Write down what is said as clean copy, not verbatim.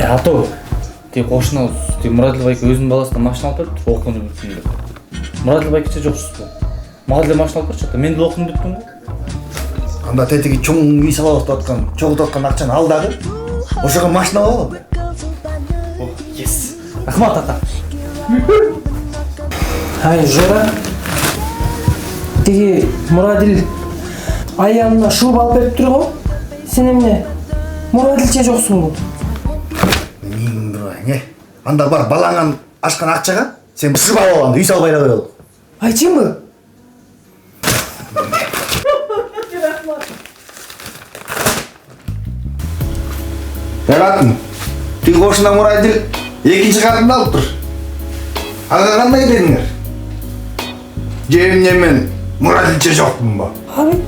Ато, тек қошына Мұраділ байке өзінің баласына машина алып берді, оқуын бүттім деп. Мұраділ байкече жоқсыз бұл. Маған да машина алып берші, мен де оқуын бүттім ғой. Анда тетеги чоң үй салып аткан, чогултуп аткан акчаны ал дагы. Ошого машина алалы. О, ес. Рахмат ата. Ай, Жора. Теги Мұраділ аягына шуба алып берип тур го. Сен эмне Мұраділче жоксуң бу? Мен не? Анда бар балаңан ашкан акчага сен шуба алып алганда үй салып айда берели. Айтчыңбы? Жаратын. Тиги кошуна Мұраділ экинчи катында алып тур. Ага кандай дедиңер? Жеримде мен Мұраділче жокмун ба? Abi